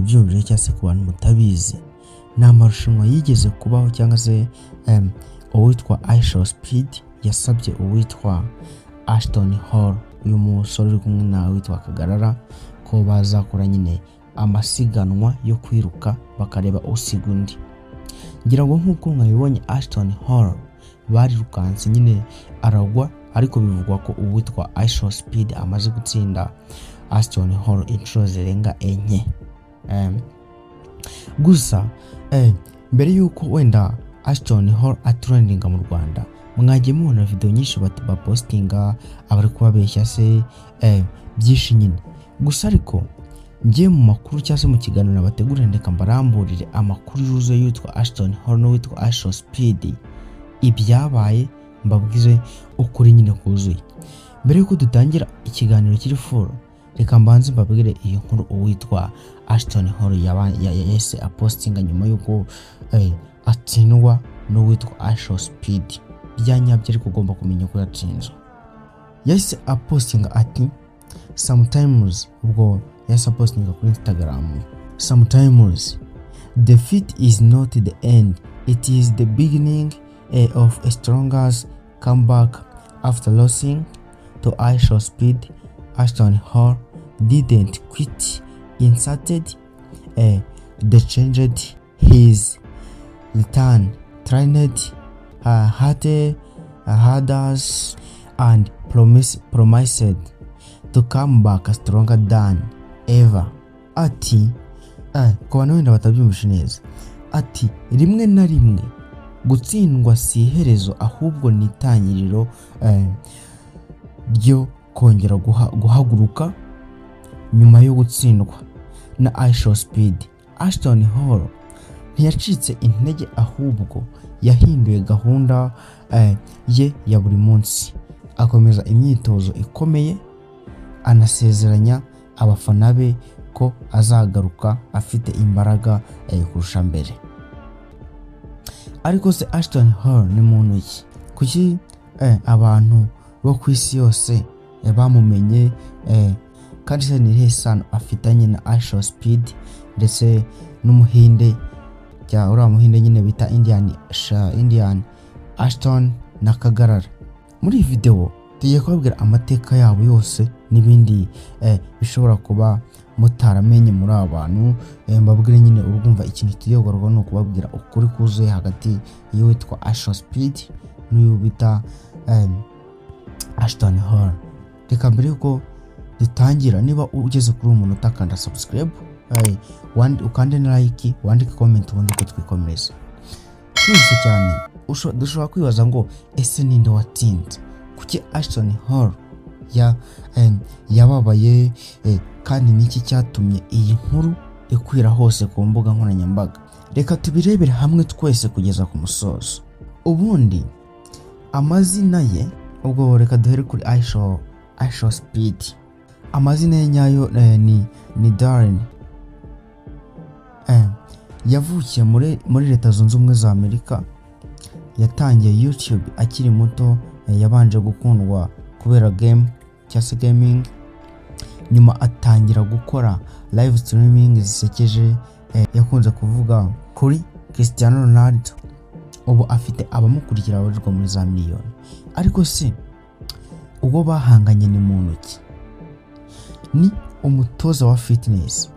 mutarabyumvire cyangwa se ku bantu mutabizi, ni amarushanwa yigeze kubaho cyangwa se uwitwa IShowSpeed yasabye uwitwa Ashton Hall, uyu musore uri kumwe na witwa Kagarara, ko bazakora nyine amasiganwa yo kwiruka bakareba usiga undi. Ngira ngo nk'uko mwabibonye Ashton Hall barirukanse nyine aragwa, ariko bivugwa ko uwitwa IShowSpeed amaze gutsinda Ashton Hall inshuro zirenga 4. Gusa mbere yuko wenda Ashton Hall atrendinga mu Rwanda, mwagiye mubona video nyinshi bapostinga abari kubabeshya se byinshi nyine. Gusa ariko ngiye mu makuru cyangwa se mu kiganiro nabategurira, ndeka mbaramburire amakuru yuzuye yitwa Ashton Hall no witwa IShowSpeed, ibyabaye mbabwize ukuri nyine kuzuye. Mbere yuko dutangira ikiganiro kiri full, reka mbanze mbabwire iyo nkuru uwitwa Ashton Hall yese apostinga nyuma yuko atsindwa no witwa IShowSpeed. Byanyabye ariko ugomba kumenya ko yatsinzwe. Yese apostinga ati sometimes, ubwo yese apostinga kuri Instagram, sometimes defeat is not the end, it is the beginning of a stronger comeback. After losing to IShowSpeed, Ashton Hall didn't quit. Instead, they changed his return, trained harder and promised to come back stronger than ever. Ati ku bantu wenda batabyumvishe neza, ati rimwe na rimwe gutsindwa si iherezo, ahubwo ni itangiriro ryo kongera guhaguruka nyuma yo gutsindwa na IShowSpeed. Ashton Hall ntiyacitse intege, ahubwo yahinduye gahunda ye ya buri munsi, akomeza imyitozo ikomeye, anasezeranya abafana be ko azagaruka afite imbaraga kurusha mbere. Ariko se Ashton Hall ni muntu ki? Kuki abantu bo ku isi yose bamumenye, kandi se ni sano afitanye na IShowSpeed ndetse n'umuhinde cya uriya muhinde nyine bita Indian Ashton na Kagarara. Muri iyi video tugiye kubabwira amateka yabo yose n'ibindi bishobora kuba mutaramenye muri abantu. Mbabwire nyine urumva ikintu tugiye gukorwa no kubabwira ukuri kuzuye hagati y'uwitwa IShowSpeed n'uyu bita Ashton Hall. Reka mbere yuko dutangira, niba ugeze kuri umuntu utakanda subscribe, ukande na like, wandike comment, ubundi ko twikomereza. Twese cyane dushobora kwibaza ngo ese ninde watsinze? Kuki Ashton Hall yababaye, kandi niki cyatumye iyi nkuru ikwira hose ku mbuga nkoranyambaga? Reka tubirebere hamwe twese kugeza ku musozo. Ubundi amazina ye, ubwo reka duhere kuri IShowSpeed. Amazina ye nyayo ni Darren. Yavukiye muri Leta Zunze Ubumwe za Amerika. Yatangiye YouTube akiri muto, yabanje gukundwa kubera game cyangwa se gaming, nyuma atangira gukora live streaming zisekeje. Yakunze kuvuga kuri Cristiano Ronaldo, ubu afite abamukurikira babarirwa muri za miliyoni. Ariko se ubwo bahanganye ni muntu ki? Ni umutoza wa fitness.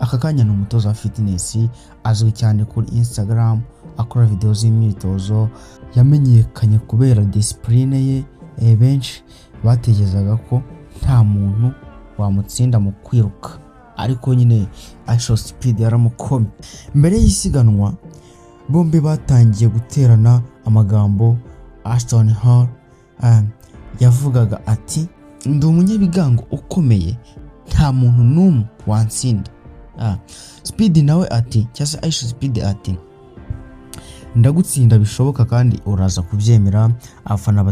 Aka kanya ni umutoza wa fitness, azwi cyane kuri Instagram, akora video z'imyitozo. Yamenyekanye kubera discipline ye, benshi bategerezaga ko nta muntu wamutsinda mu kwiruka, ariko nyine IShowSpeed yaramukomye. Mbere y'isiganwa bombi batangiye guterana amagambo. Ashton Hall yavugaga ati ndi umunyabigango ukomeye, nta muntu n'umwe wansinda. Speed nawe ati cyangwa IShowSpeed ati ndagutsinda bishoboka kandi uraza kubyemera. Abafana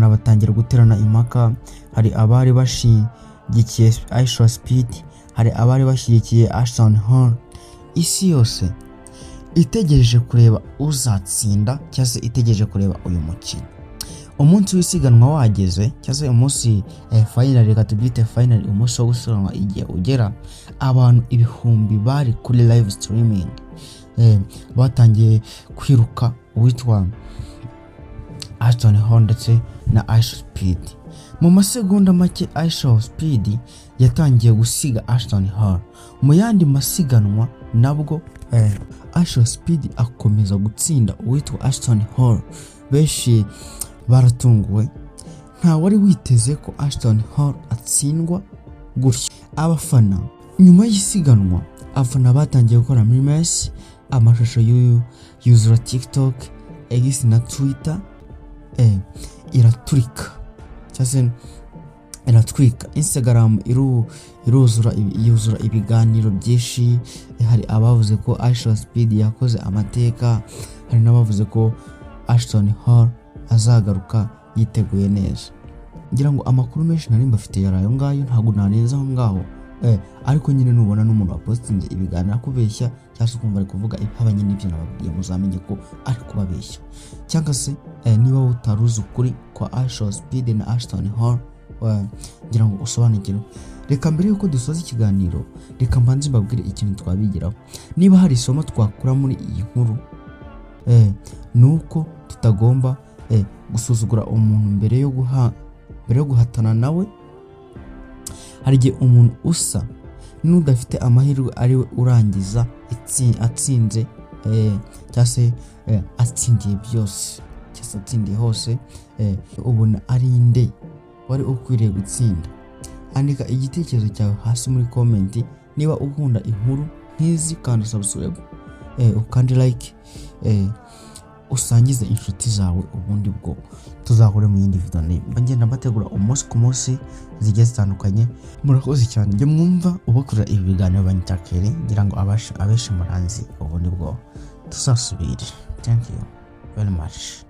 batangira guterana impaka. Hari abari bashigikiye IShowSpeed, hari abari bashyigikiye Ashton Hall. Isi yose itegereje kureba uzatsinda cyangwa se itegereje kureba uyu mukino. umunsi w'isiganwa wageze cyangwa umunsi final, reka tubyite final, umunsi wo gusiganwa igihe ugera, abantu ibihumbi bari kuri live streaming, batangiye kwiruka uwitwa Ashton Hall ndetse na IShowSpeed. Mu masegonda make IShowSpeed yatangiye gusiga Ashton Hall. Mu yandi masiganwa nabwo IShowSpeed akomeza gutsinda uwitwa Ashton Hall. Benshi baratunguwe, nta wari witeze ko Ashton Hall atsindwa gutyo. Abafana nyuma y'isiganwa, abafana batangiye gukora memes, amashusho yuzura TikTok, X na Twitter, iraturika cyase iratwika. Instagram yuzura ibiganiro byinshi. Hari abavuze ko IShowSpeed yakoze amateka, hari n'abavuze ko Ashton Hall azagaruka yiteguye neza. Ngira ngo amakuru menshi nari mbafite yarayo ngayo, ntago naneza aho ngaho, ariko nyine nubona n'umuntu wapostinze ibiganiro kubeshya cyangwa kumva ari kuvuga ibihabanye n'ibyo nababwiye, muzamenye ko ari kubabeshya. Cyangwa se niba utaruzi ukuri kwa IShowSpeed na Ashton Hall, ngira ngo usobanukirwe. Reka mbere yuko dusoza ikiganiro, reka mbanze mbabwire ikintu twabigiraho. Niba hari isomo twakura muri iyi nkuru, nuko tutagomba gusuzugura umuntu mbere yo guhatana nawe. Hari igihe umuntu usa n'udafite amahirwe ari we urangiza atsinze, cyangwa se atsindiye byose, cyangwa se atsindiye hose, ubona ari nde wari ukwiriye gutsinda. Andika igitekerezo cyawe hasi muri comment. Niba ukunda inkuru nk'izi, kandi subscribe, ukandi like, usangize inshuti zawe, ubundi bwo tuzakore mu yindi video. Ngenda mbategura umunsi ku munsi zigiye zitandukanye. Murakoze cyane njye mwumva ubakorera ibi biganiro banyitakere, ngira ngo abenshi muranzi, ubundi bwo tuzasubire. Thank you very much.